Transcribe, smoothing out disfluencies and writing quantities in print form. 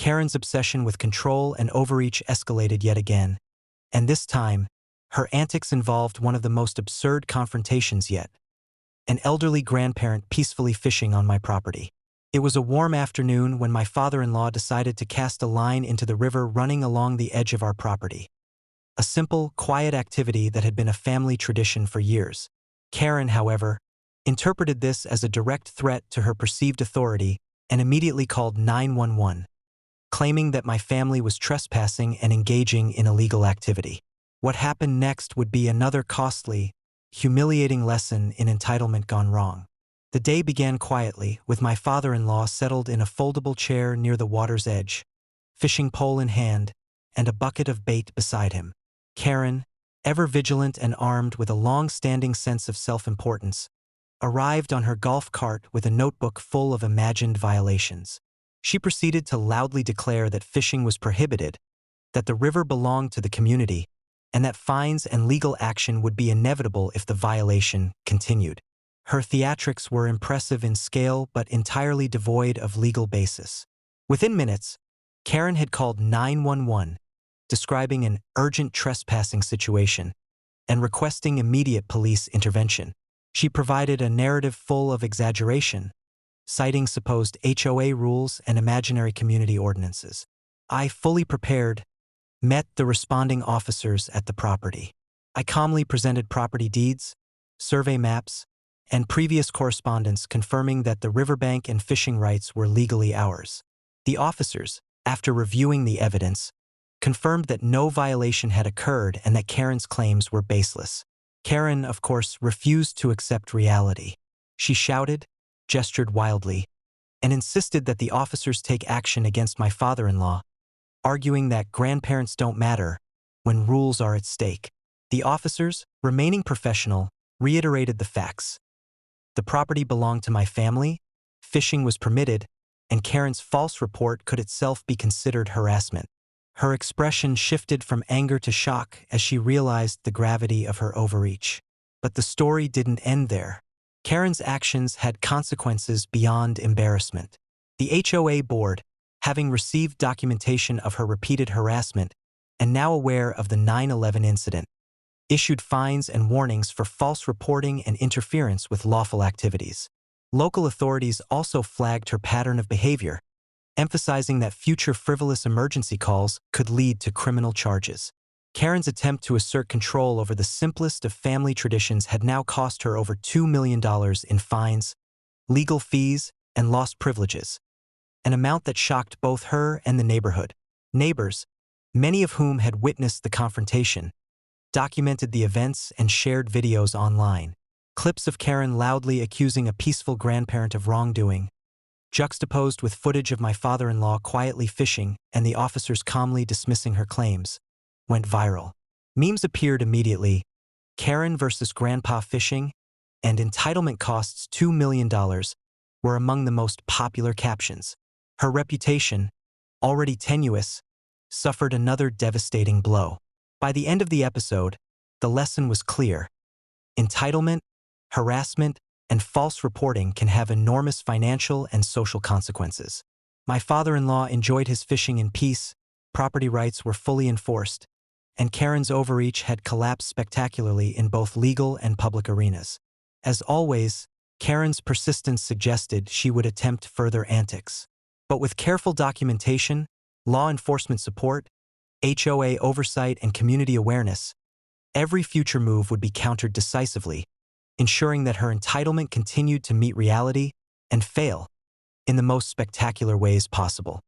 Karen's obsession with control and overreach escalated yet again, and this time, her antics involved one of the most absurd confrontations yet: an elderly grandparent peacefully fishing on my property. It was a warm afternoon when my father-in-law decided to cast a line into the river running along the edge of our property. A simple, quiet activity that had been a family tradition for years. Karen, however, interpreted this as a direct threat to her perceived authority and immediately called 911, claiming that my family was trespassing and engaging in illegal activity. What happened next would be another costly, humiliating lesson in entitlement gone wrong. The day began quietly, with my father-in-law settled in a foldable chair near the water's edge, fishing pole in hand, and a bucket of bait beside him. Karen, ever vigilant and armed with a long-standing sense of self-importance, arrived on her golf cart with a notebook full of imagined violations. She proceeded to loudly declare that fishing was prohibited, that the river belonged to the community, and that fines and legal action would be inevitable if the violation continued. Her theatrics were impressive in scale but entirely devoid of legal basis. Within minutes, Karen had called 911, describing an urgent trespassing situation and requesting immediate police intervention. She provided a narrative full of exaggeration, citing supposed HOA rules and imaginary community ordinances. I, fully prepared, met the responding officers at the property. I calmly presented property deeds, survey maps, and previous correspondence confirming that the riverbank and fishing rights were legally ours. The officers, after reviewing the evidence, confirmed that no violation had occurred and that Karen's claims were baseless. Karen, of course, refused to accept reality. She shouted, gestured wildly, and insisted that the officers take action against my father-in-law, arguing that grandparents don't matter when rules are at stake. The officers, remaining professional, reiterated the facts. The property belonged to my family, fishing was permitted, and Karen's false report could itself be considered harassment. Her expression shifted from anger to shock as she realized the gravity of her overreach. But the story didn't end there. Karen's actions had consequences beyond embarrassment. The HOA board, having received documentation of her repeated harassment and now aware of the 9/11 incident, issued fines and warnings for false reporting and interference with lawful activities. Local authorities also flagged her pattern of behavior, emphasizing that future frivolous emergency calls could lead to criminal charges. Karen's attempt to assert control over the simplest of family traditions had now cost her over $2 million in fines, legal fees, and lost privileges, an amount that shocked both her and the neighborhood. Neighbors, many of whom had witnessed the confrontation, documented the events and shared videos online. Clips of Karen loudly accusing a peaceful grandparent of wrongdoing, juxtaposed with footage of my father-in-law quietly fishing and the officers calmly dismissing her claims, went viral. Memes appeared immediately: Karen versus Grandpa fishing and entitlement costs $2 million were among the most popular captions. Her reputation, already tenuous, suffered another devastating blow. By the end of the episode, the lesson was clear. Entitlement, harassment, and false reporting can have enormous financial and social consequences. My father-in-law enjoyed his fishing in peace, property rights were fully enforced, and Karen's overreach had collapsed spectacularly in both legal and public arenas. As always, Karen's persistence suggested she would attempt further antics. But with careful documentation, law enforcement support, HOA oversight, and community awareness, every future move would be countered decisively, ensuring that her entitlement continued to meet reality and fail in the most spectacular ways possible.